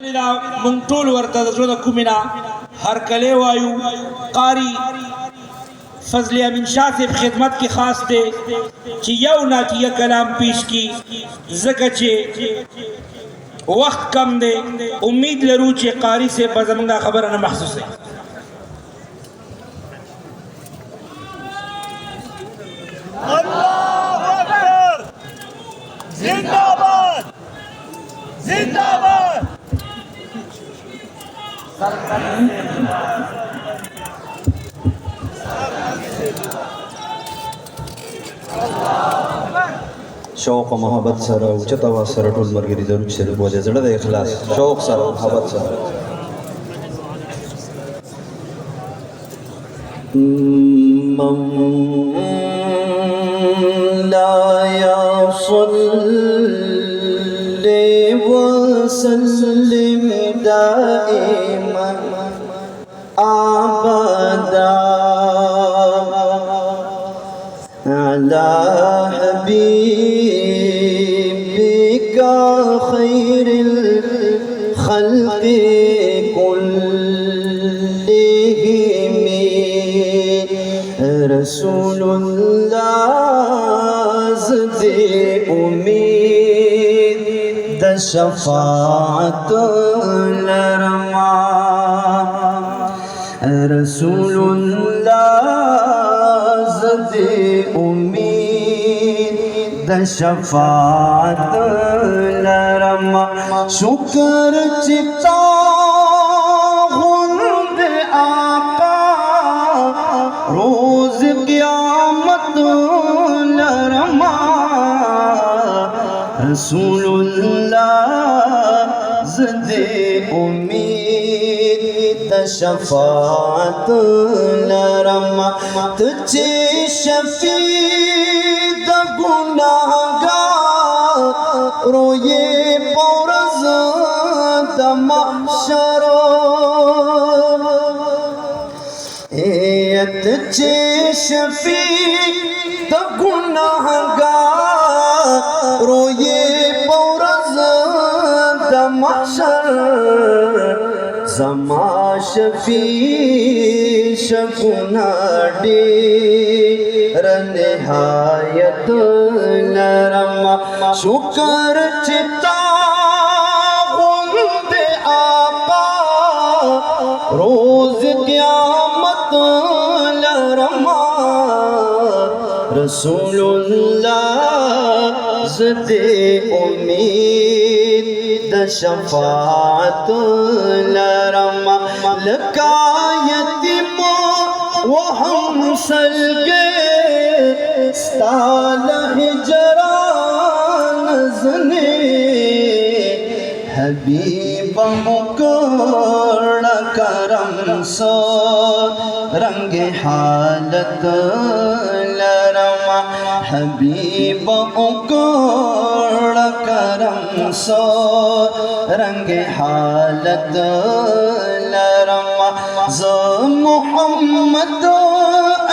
مونږ ټول ورته د زړه د کومې نه هرکلی وایو. قاري فضل امین شاه صاحب خدمت کې خاص دی چې یو ناکیه کلام پیش کی ځکه چې وخت کم دی. امید لرو چې قاری صاحب به زموږ دا خبره نه محسوسوي. الله اکبر زنده‌باد زنده‌باد. شوق و محبت سره اوچت آواز سره ټول ملګري درود شریف وایي. زړه د اخلاص شوق سره محبت سره مولایا صلی وسلم دائما ابدا على حبيبك خير الخلق كلهم رسول الله زد امید د شفاعت لرما رسول الله زد امید د شفاعت لرما شکر چتا غند آقا روز قیامت لرما رسول الله زد امید د شفاعت لرما تجھے شفیع د گناہگار روئے پورز د محشر تجھے شفیع د گناہگار روئے پورز د محشر زما شفیع شکنا ډېر نهایت لرما شکر چتا غند آقا روز قیامت لرما رسول الله زد امید د شفاعت لرما لکا یتیم وهم سلگے ستال ہجران زنے حبیب مکڑ کرم سو رنگ حالت لرما حبیب مکڑ کرم سو رنگ حالت لرما ز محمد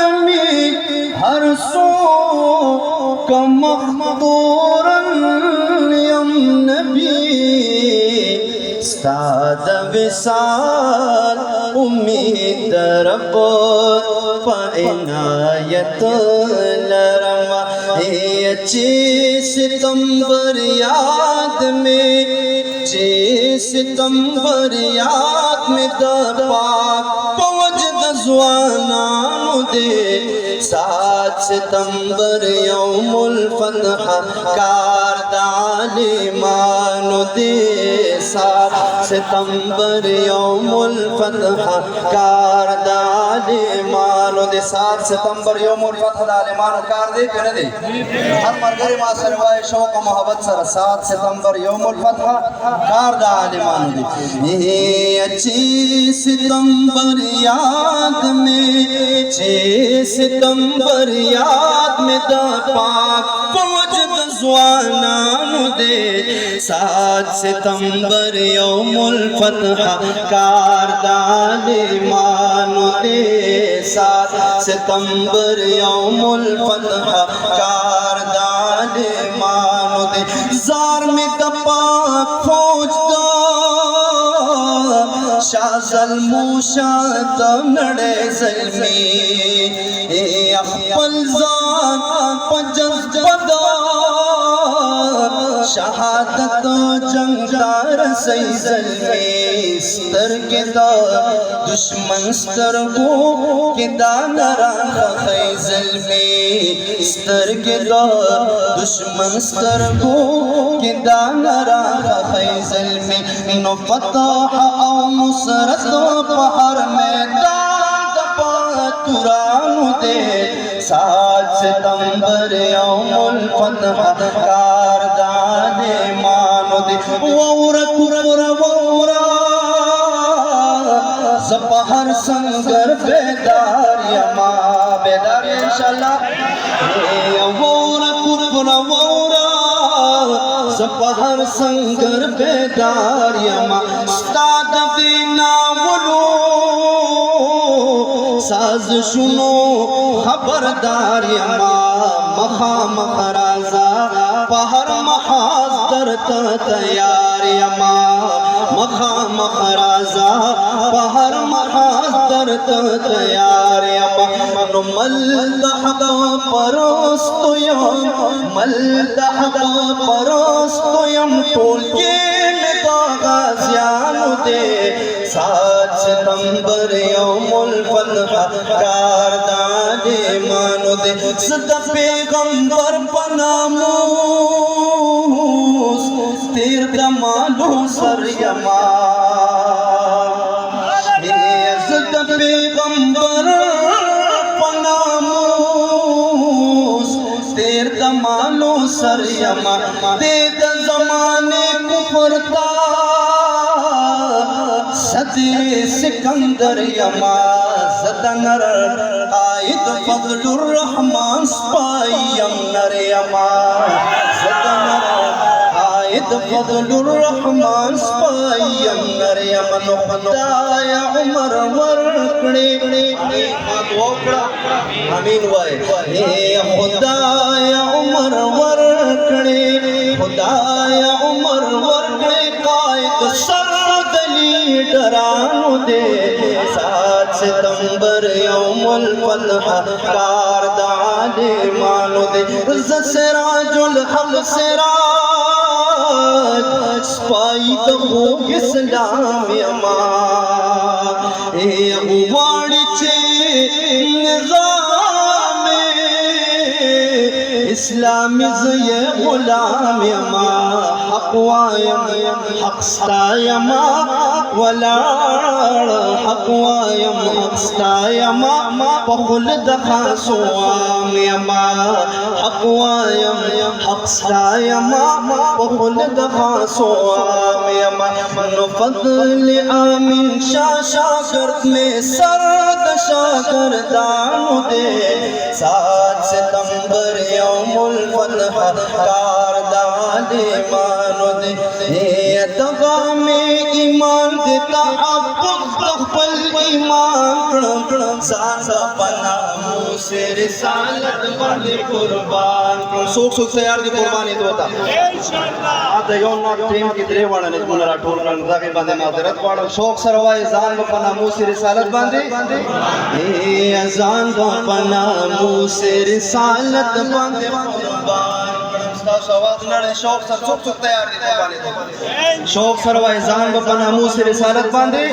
امین ہر سو کا مخدورن یم نبی استاد وصال امید رب پا عنایت لرما چھ ستمبر یاد میں چھ ستمبر یاد میں در پاک پوجد زوانانو دے 7 ستمبر یوم الفتح کار دعالیمانو دے 7 ستمبر یوم الفتح کار دعالیمانو دے 7 ستمبر یوم الفتح دعالیمانو کار دے کہ نہیں دے ہر مرگری ماں سروائے شوق و محبت سر 7 ستمبر یوم الفتح کار دعالیمانو دے اچھی ستمبر یاد میں 6 ستمبر یاد میں دا پاک پوجد زوانانو دے 7 ستمبر یوم الفتح کار دعالیمانو دے 7 ستمبر یوم الفتح کار دعالیمانو دے زار میں دا پاک فوج دا ظلمو شاتم نڑے ظلمی اخپل زان پجز بدار شہادت جنگدار سی ظلمی سترگ دا دشمن سترگو کدا نران خی ظلمی سترگ دا دشمن سترگو کدا نران خی ظلمی نو فتح او نصرت پہر میدان دپا ترانو دے 7 ستمبر یوم الفتح کاردان مانو دے وورا کفر وورا زپہر سنگر بیدار یما بیدار انشاءاللہ وورا کفر وورا زپہر سنگر بیدار یما ستاد بینا ولو ساز شنو خبردار یما مخام خرازا پہر محاز درتا تیار یما مخام خرازا پہر محاز درتا تیار یما ملدحق پرستو یم ملدحق پرستو یم ٹول کے مدا غازیانو دے 7 ستمبر یوم الفتح کاردان مانو دے صدا پیغمبر پناموس تیر دمالو سر یما صدا پیغمبر پناموس تیر دمالو سر یما دید زمانے کفرتا صدی سکندر یما زدنر قائد فضل الرحمن سپایم نر یما زدنر قائد فضل الرحمن سپایم نر یما نو خدای عمر ورکڑی امین وائے خدای عمر ورکڑی خدای عمر ورکڑی قائد سر ڈرانو دے 7 ستمبر یوم الفتح کاردان مانو دے سراج الحق سراج سپائی خوب اسلام یما غواڑی چھے نظام اسلامی زی غلام یما حق وایم حق ستا یما ولار حق وایم حق ستا یما پخل دخاسو آم یما حق وایم حق ستا یما پخل دخاسو آم یما نو فضل آمین شاہ شاگرد میں سرد شاگردانو دے 7 ستمبر یوم الفتح کاردان مانو دے دغا میں ایمان دیتا عبد تخبل ایمان سانسا پنا موسے رسالت بندے قربان سوک تیار دی قربانی دوتا آتا یون ناک ٹیم کی درے وانا نے منرا ٹھول کرن داگے بندے معذرت وانا شوق سروائی زان پنا موسے رسالت بندے زان پنا موسے رسالت بندے قربان شوق سر چک تیار دی قربانی دو شوق سر و ازان با پنا موسی رسالت باندے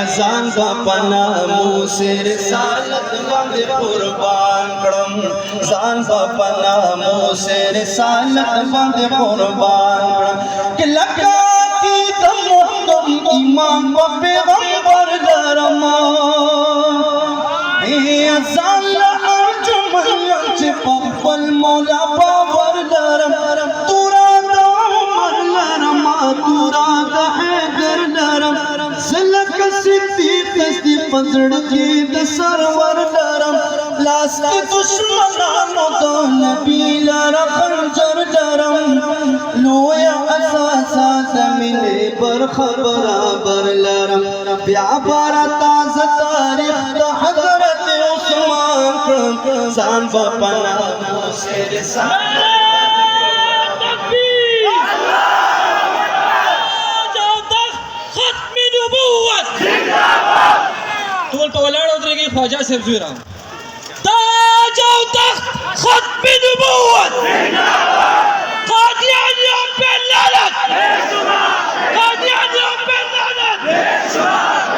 ازان با پنا موسی رسالت باندے قربان کرم ازان با پنا موسی رسالت باندے قربان کرم کہ لگا کی دم محکم ایمان و پیغمبر درما ازان لعرجمن چپ اقبل مولا باور لرم تورا دا عمر لرم تورا دا حیدر لرم زلک صدیق دستی پزڑ کی دا سرور لرم لاس کی دشمنانو دا نبی لرم خنجر لرم لویا اساسا زمین برخ برابر لرم بیا بارا تازہ تاریخ دا حضرت عثمان کرم زان با پنا موسی رسالت ختم نبوت ख्वाजा से जुरा ताज और तख्त खत्म नबूवत कादियानियों पे लानत कादियानियों पे लानत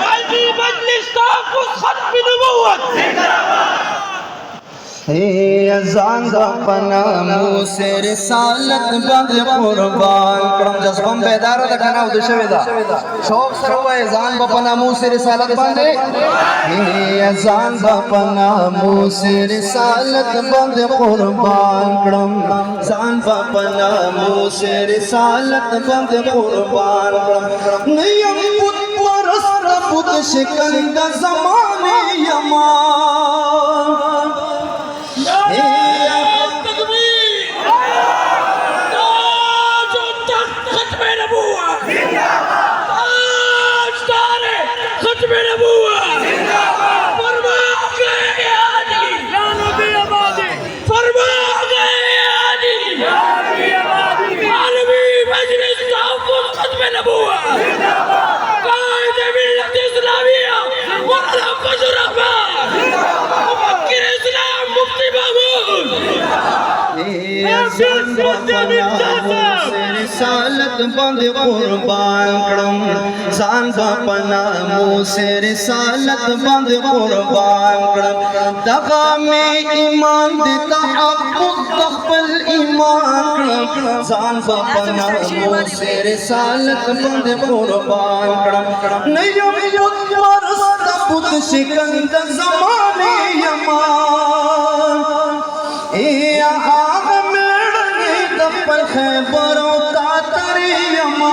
वाली मजलिस तहफ़्फ़ुज़ खत्म नबूवत अज़ान पना मुँह से रिसालत बंद कुर्बान करम जज्बम बेदार दा खाना उद्देश्य वेदा शौक सरवा अज़ान पना मुँह से रिसालत बंदे अज़ान पना मुँह से रिसालत बंद कुर्बान करम अज़ान पना मुँह से रिसालत बंद कुर्बान करम नियम पुत परस्त पुत शिकंद ज़माने यमा रिसालत बंद कुर्बान करम जान पना मुँह से रिसालत बंद कुर्बान करम दगा में ईमान देता हक़ तक़बल ईमान करम जान पना मुँह से रिसालत बंद कुर्बान करम नहीं परस्त पुत शिकंद ज़माने यमान पर खैबरों तातरी यमा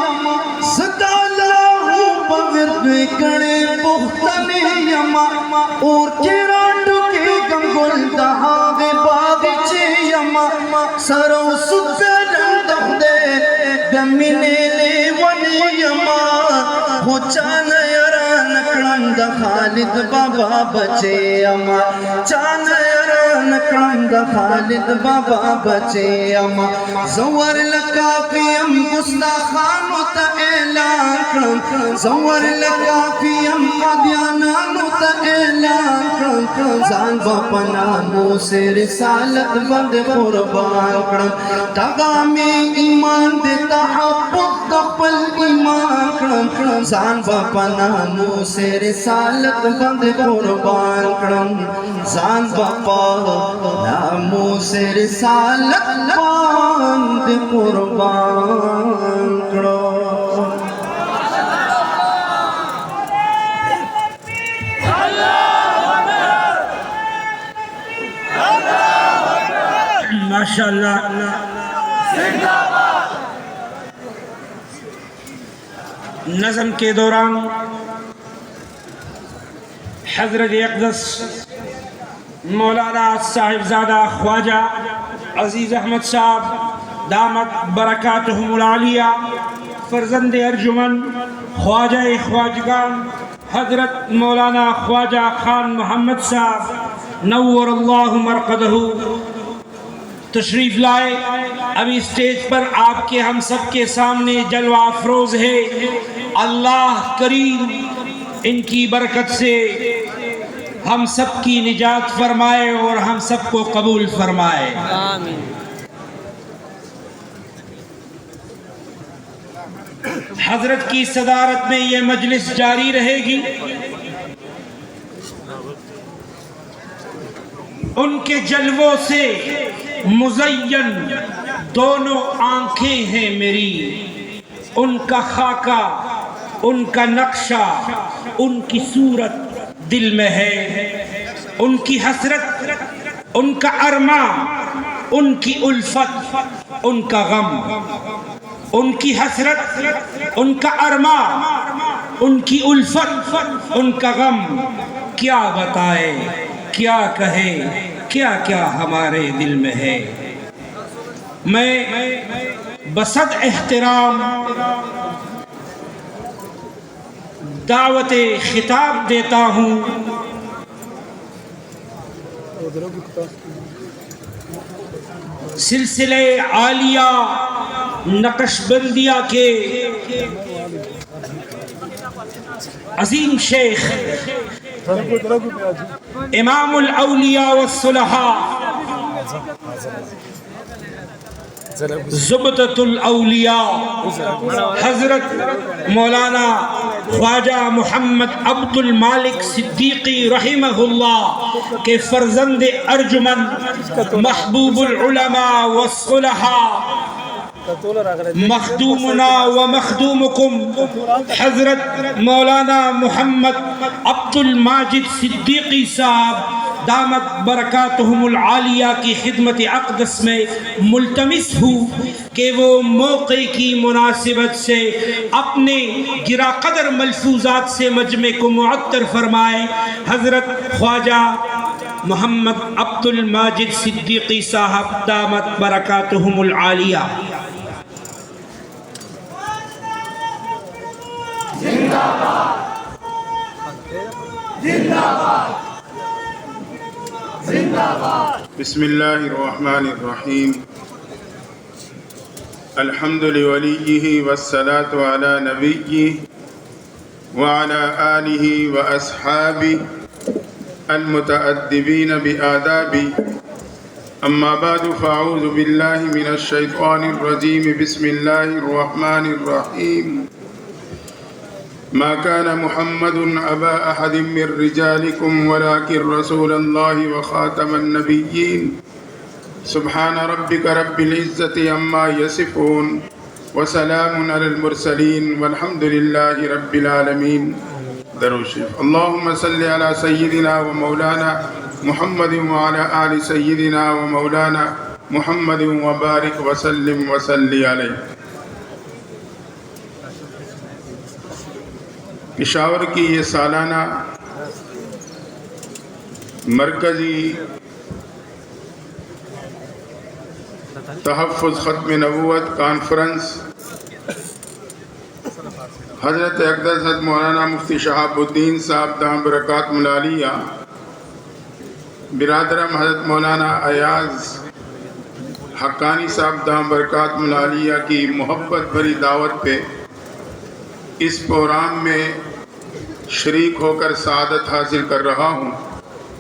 सदालाहू पवित्र कड़े पुख्तने यमा और किराटू के गंगुल दहावे बागचे यमा सरों सुबे रंदम दे गमिने ले वने यमा हो चान यरा नकड़ंद खालिद बाबा बचे यमा चान नकड़ंद खालिद बाबा बचे अमा ज़वर लकाफ़ियम गुस्ताखानो त ऐलान करम ज़वर लकाफ़ियम कादियानानो त ऐलान करम जान पना मुँह से रिसालत बंद कुर्बान करम दगा में ईमान देता हक़ तक़बल ईमान करम जान पना मुँह से रिसालत बंद कुर्बान करम जान बापा नामो से रिसालत बंद कुर्बान करो माशाअल्लाह नज़म के दौरान हज़रत अक़दस मौलाना साहिबजादा ख्वाजा अजीज़ अहमद साहब दामत बरकातहुमुल आलिया फर्जंद अर्जुमन ख्वाजा ख्वाजगान हज़रत मौलाना ख्वाजा खान मोहम्मद साहब नव्वरल्लाहु मरक़दहू तशरीफ़ लाए। अभी स्टेज पर आपके हम सब के सामने जलवा अफरोज़ है। अल्लाह करीम इनकी बरकत से हम सब की निजात फरमाए और हम सबको कबूल फरमाए। आमीन। हजरत की सदारत में ये मजलिस जारी रहेगी। उनके जलवों से मुज़य्यन दोनों आंखें हैं मेरी, उनका खाका उनका नक्शा उनकी सूरत दिल में है। उनकी हसरत उनका अरमा उनकी उल्फत उनका गम, उनकी हसरत उनका अरमा उनकी उल्फत उनका गम। क्या बताए क्या कहे क्या क्या हमारे दिल में है। मैं बसद एहतराम दावत खिताब देता हूँ सिलसिले आलिया नक्शबंदिया के अजीम शेख इमामुल औलिया वस्सुलहा ज़ुबदतुल औलिया हज़रत मौलाना ख्वाजा मोहम्मद अब्दुल मालिक सिद्दीकी रहमहुल्लाह के फर्जंद अर्जुमन महबूबुल उलमा वस्सुलहा मखदूमुना व मखदूमुकुम हज़रत मौलाना मोहम्मद अब्दुल माजिद सिद्दीकी साहब दामत बरकातुहुमुल आलिया की खिदमत अक़दस में मुल्तमिस हूँ कि वो मौक़े की मुनासिबत से अपने गिरा कदर मलफूज़ात से मजमे को मुअत्तर फरमाए। हज़रत ख्वाजा मोहम्मद अब्दुल माजिद सिद्दीकी साहब दामत बरकातुहुमुल आलिया। बिस्मिल्लाहिर्रहमानिर्रहीम अल्हम्दुलिल्लाहि वलिय्यिहि वस्सलातु अला नबिय्यिहि व अला आलिहि व अस्हाबिहि अल-मुतअद्दिबीन बिआदाबि अम्मा बअदु फ़अऊज़ु बिल्लाहि मिनश शैतानिर रजीम बिस्मिल्लाहिर्रहमानिर्रहीम मा काना मुहम्मदुन अबा अहदिम मिर रिजालिकुम वलाकिन रसूलल्लाहि व खातमन नबिय्यीन सुब्हान रब्बिका रब्बिल इज़्ज़ति अम्मा यसिफून व सलामुन अलल मुरसलीन वल्हम्दुलिल्लाहि रब्बिल आलमीन। दरूद शरीफ। अल्लाहुम्मा सल्लि अला सय्यिदिना व मौलाना मुहम्मदिन व अला आलि सय्यिदिना व मौलाना मुहम्मदिन व बारिक व सल्लिम व सल्लि अलैहि। पेशावर की ये सालाना मरकज़ी तहफ़्फ़ुज़ ख़त्म नबूवत कॉन्फ्रेंस हज़रत अक़दस हज़रत मौलाना मुफ्ती शहाबुद्दीन साहब दाम बरकातुहुल आलिया बिरादरम हज़रत मौलाना अयाज़ हक्कानी साहब दाम बरकातुहुल आलिया की मोहब्बत भरी दावत पे इस प्रोग्राम में शरीक होकर सआदत हासिल कर रहा हूँ।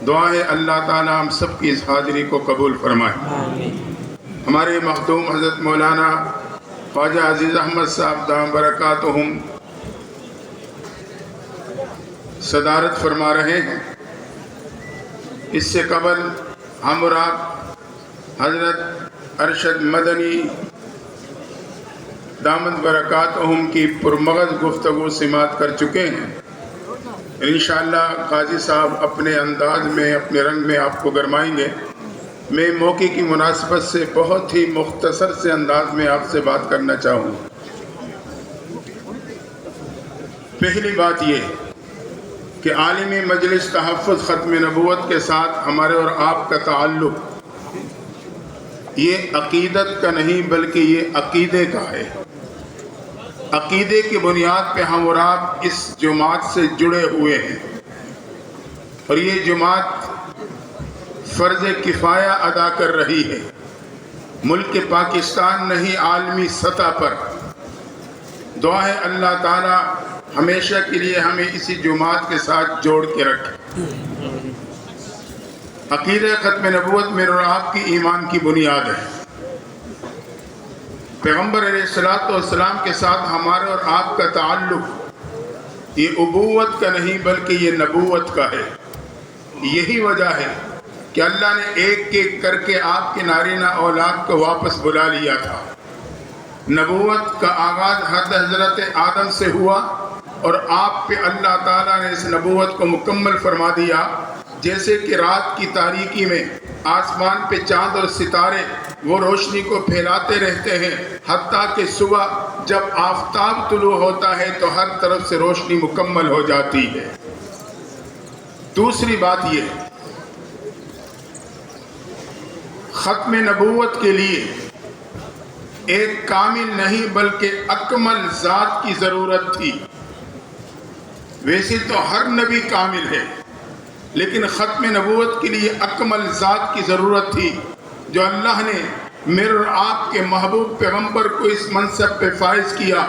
दुआ है अल्लाह ताला हम सब की इस हाज़िरी को कबूल फरमाए। हमारे मखदूम हज़रत मौलाना ख्वाजा अज़ीज़ अहमद साहब दाम बरकातुहुम सदारत फरमा रहे हैं। इससे कबल हम और आप हज़रत अरशद मदनी दामद बरकातुहुम की पुरमगज़ गुफ्तगू समात कर चुके हैं। इंशाअल्लाह काजी साहब अपने अंदाज में अपने रंग में आपको गरमाएंगे। मैं मौके की मुनासिबत से बहुत ही मुख्तसर से अंदाज में आपसे बात करना चाहूँ। पहली बात ये कि आलिमी मजलिस तहफ़्फ़ुज़ ख़त्म नबूवत के साथ हमारे और आपका ताल्लुक़ ये अक़ीदत का नहीं बल्कि ये अक़ीदे का है। अक़ीदे की बुनियाद पे हम और आप इस जमात से जुड़े हुए हैं और ये जमात फ़र्ज़ किफ़ाया अदा कर रही है। मुल्क पाकिस्तान नहीं आलमी सतह पर। दुआ है अल्लाह ताला हमेशा के लिए हमें इसी जमात के साथ जोड़ के रखे। अक़ीदा ख़त्म नबूवत मेरे और आपकी ईमान की बुनियाद है। पैगम्बर अलैहिस्सलातु वस्सलाम के साथ हमारे और आपका ताल्लुक़ ये उबूवत का नहीं बल्कि ये नबूवत का है। यही वजह है कि अल्लाह ने एक एक करके आपके नारीना औलाद को वापस बुला लिया था। नबूवत का आगाज़ हज़रत आदम से हुआ और आप पे अल्लाह ताला ने इस नबूवत को मुकम्मल फरमा दिया। जैसे कि रात की तारीकी में आसमान पे चाँद और सितारे वो रोशनी को फैलाते रहते हैं, हत्ता कि सुबह जब आफताब तुलू होता है तो हर तरफ से रोशनी मुकम्मल हो जाती है। दूसरी बात ये, ख़त्म नबूवत के लिए एक कामिल नहीं बल्कि अकमल ज़ात की ज़रूरत थी। वैसे तो हर नबी कामिल है, लेकिन ख़त्म नबूवत के लिए अकमल ज़ात की ज़रूरत थी, जो अल्लाह ने मेरे और आपके महबूब पैगम्बर को इस मनसब पे फाइज किया।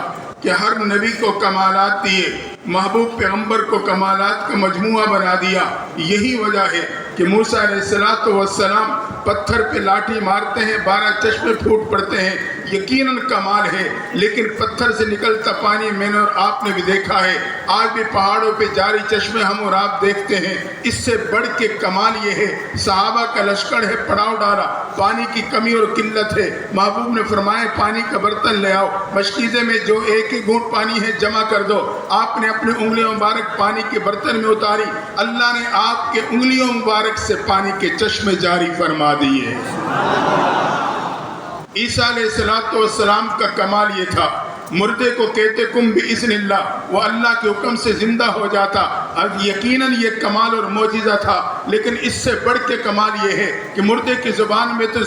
कि हर नबी को कमालात दिए, महबूब पैगंबर को कमालात का मजमुआ बना दिया। यही वजह है कि मूसा अलैहिस्सलाम पत्थर पे लाठी मारते हैं, 12 चश्मे फूट पड़ते हैं। यकीनन कमाल है, लेकिन पत्थर से निकलता पानी मैंने और आपने भी देखा है। आज भी पहाड़ों पे जारी चश्मे हम और आप देखते हैं। इससे बढ़ के कमाल ये है, सहाबा का लश्कर है, पड़ाव डाला, पानी की कमी और किल्लत है। महबूब ने फरमाया पानी का बर्तन ले आओ, मशकीज़े में जो एक ही घूंट पानी है जमा कर दो। आपने अपनी उंगलियों मुबारक पानी के बर्तन में उतारी, अल्लाह ने आपके उंगलियों मुबारक से पानी के चश्मे जारी फरमा दिए। ईसा अलैहिस्सलाम का कमाल ये था, मुर्दे को कहते कुम बिइज़्निल्लाह, वो अल्लाह के हुक्म से जिंदा हो जाता। अब यकीनन ये कमाल और मोजिज़ा था, लेकिन इससे बढ़ के कमाल ये है कि मुर्दे की ज़ुबान में तो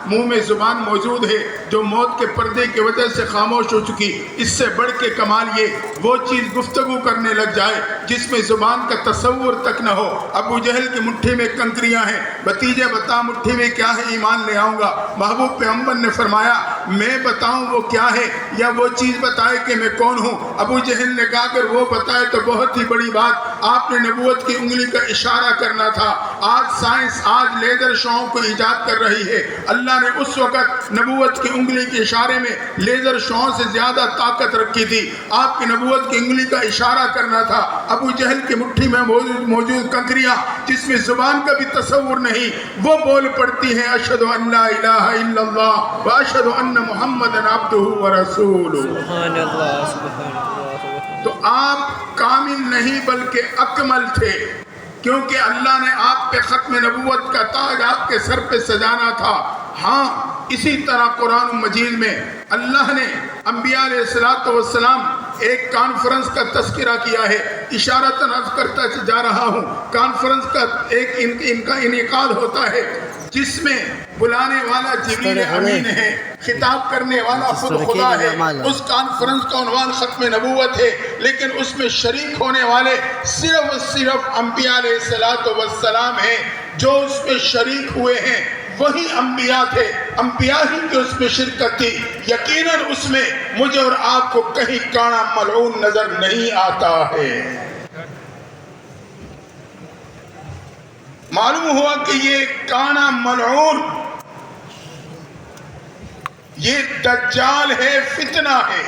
मुंह में ज़ुबान मौजूद है जो मौत के पर्दे की वजह से खामोश हो चुकी। इससे बढ़ के कमाल ये, वो चीज़ गुफ्तगू करने लग जाए जिसमें ज़ुबान का तसव्वुर तक न हो। अबू जहल की मुट्ठी में कंकरियाँ हैं, भतीजे बता मुट्ठी में क्या है, ईमान ले आऊँगा। महबूब पैगंबर ने फरमाया मैं बताऊँ वो क्या है या वो चीज़ बताए कि मैं कौन हूँ। अबू जहल ने कहा अगर वो बताए तो बहुत ही बड़ी बात, आपने नबूवत की उंगली का इशारा करना था। आज साइंस आज लेजर शॉओं को ईजाद कर रही है। अल्लाह ने उस वक़्त नबूवत की उंगली के इशारे में लेजर शॉओं से ज़्यादा ताकत रखी थी। आपकी नबूवत की उंगली का इशारा करना था। अबू जहल की मुट्ठी में मौजूद कंकरियाँ जिसमें ज़ुबान का भी तसव्वुर नहीं, वो बोल पड़ती हैं अशहदु अल्ला इलाहा इल्लल्लाह व अशहदु अन्न मुहम्मदन अब्दुहु व रसूलुहु। तो आप कामिल नहीं बल्कि अकमल थे, क्योंकि अल्लाह ने आप पे ख़त्म नबूवत का ताज आपके सर पे सजाना था। हाँ, इसी तरह कुरान मजीद में अल्लाह ने अंबिया अलैहिस्सलाम एक कॉन्फ्रेंस का तस्करा किया है। इशारतन अर्ज़ करता जा रहा हूँ, कॉन्फ्रेंस का एक इनका इनेकाल होता है जिसमें बुलाने वाला जिब्रील अमीन है, खिताब करने वाला खुद खुदा है। उस कॉन्फ्रेंस का उन्वान ख़त्म नबूवत है, लेकिन उसमें शरीक होने वाले सिर्फ अंबिया अलैहिस्सलाम हैं। जो उसमें शरीक हुए हैं वही अंबिया थे, अंबिया ही की उसमें शिरकत थी। यकीनन उसमें मुझे और आपको कहीं काना मलऊन नजर नहीं आता है। मालूम हुआ कि ये काना मलऊन ये दज्जाल है, फितना है।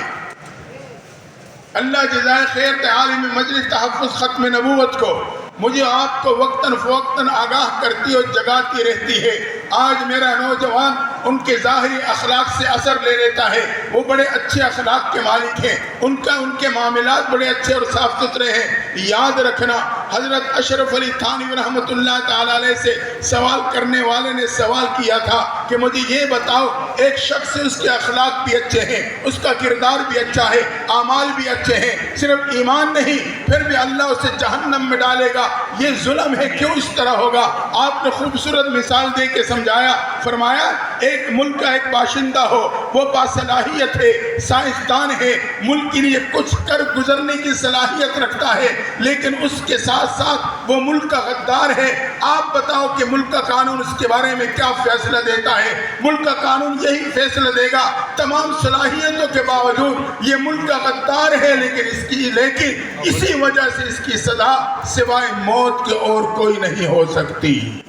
अल्लाह जज़ाए खैर दे आलिम मजलिस तहफ़्फ़ुज़ ख़त्म नबूवत को मुझे आपको वक्तन फ़वक्तन आगाह करती और जगाती रहती है। आज मेरा नौजवान उनके ज़ाहिरी अखलाक से असर ले लेता है। वो बड़े अच्छे अखलाक के मालिक हैं, उनके मामलात बड़े अच्छे और साफ सुथरे हैं। याद रखना, हज़रत अशरफ अली थानवी रहमतुल्लाह ताला अलैह से सवाल करने वाले ने सवाल किया था कि मुझे ये बताओ, एक शख्स उसके अखलाक भी अच्छे हैं, उसका किरदार भी अच्छा है, आमाल भी अच्छे हैं, सिर्फ ईमान नहीं, फिर भी अल्लाह उसे जहन्नम में डालेगा, ये जुल्म है, क्यों इस तरह होगा? आपने खूबसूरत मिसाल दे के समझाया। फरमाया एक मुल्क का एक बाशिंदा हो, वो बासलाहियत है, साइंसदान है, मुल्क के लिए कुछ कर गुजरने की सलाहियत रखता है, लेकिन उसके साथ साथ वो मुल्क का गद्दार है। आप बताओ कि मुल्क का कानून उसके बारे में क्या फैसला देता है? मुल्क का कानून यही फैसला देगा, तमाम सलाहियतों के बावजूद ये मुल्क का गद्दार है, लेकिन इसी वजह से इसकी सजा सिवाय मौत के और कोई नहीं हो सकती।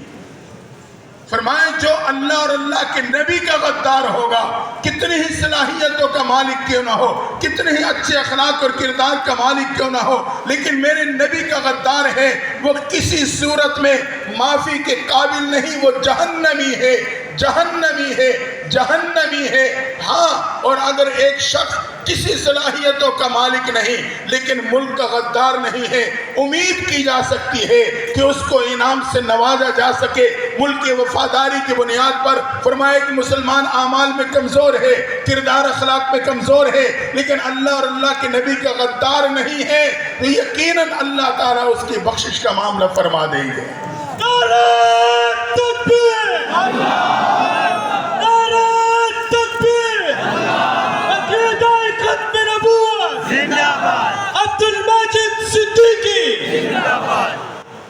फरमाए जो अल्लाह और अल्लाह के नबी का गद्दार होगा, कितनी ही सलाहियतों का मालिक क्यों ना हो, कितने ही अच्छे अखलाक और किरदार का मालिक क्यों ना हो, लेकिन मेरे नबी का गद्दार है, वो किसी सूरत में माफ़ी के काबिल नहीं, वो जहन्नमी है, जहन्नमी है, जहन्नमी है। हाँ, और अगर एक शख्स किसी सलाहियतों का मालिक नहीं लेकिन मुल्क का गद्दार नहीं है, उम्मीद की जा सकती है कि उसको इनाम से नवाजा जा सके मुल्क की वफादारी की बुनियाद पर। फरमाया कि मुसलमान आमाल में कमज़ोर है, किरदार अखलाक में कमज़ोर है, लेकिन अल्लाह और अल्लाह के नबी का गद्दार नहीं है, तो यकीनन अल्लाह ताला उसकी बख्शिश का मामला फरमा देंगे।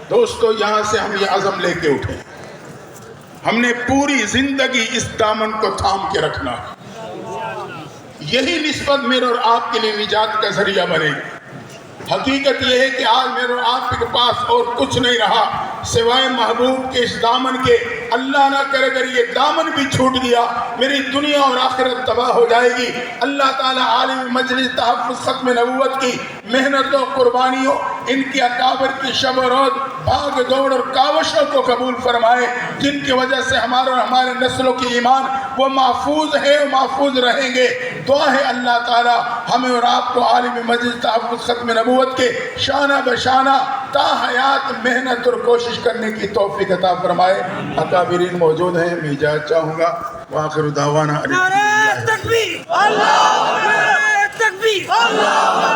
दोस्तों, यहाँ से हम ये अज़म लेके उठे, हमने पूरी जिंदगी इस दामन को थाम के रखना। यही निस्बत मेरे और आपके लिए निजात का जरिया बनेगी। हकीकत यह है कि आज मेरे और आपके पास और कुछ नहीं रहा सिवाय महबूब के इस दामन के। अल्लाह ना करे अगर ये दामन भी छूट गया मेरी दुनिया और आखिरत तबाह हो जाएगी। अल्लाह ताला आलिम मजलिस तहफ़्फ़ुज़ ख़त्म नबूवत की मेहनतों कुर्बानियों इनकी अकाबर की शब रोज़ भाग दौड़ और कावशों को कबूल फरमाए, जिनकी वजह से हमारा और हमारे नस्लों की ईमान वो महफूज है, महफूज रहेंगे। दुआ है अल्लाह ताला हमें और आपको आलिम मजलिस तहफ़्फ़ुज़ ख़त्म नबूवत के शाना बशाना ता हयात मेहनत और कोशिश करने की तौफीक अता फरमाए। अकाबिरीन मौजूद हैं, मैं इजाज़त चाहूँगा। वाखिर दावाना नारे तकबीर, अल्लाहु अकबर, तकबीर, अल्लाहु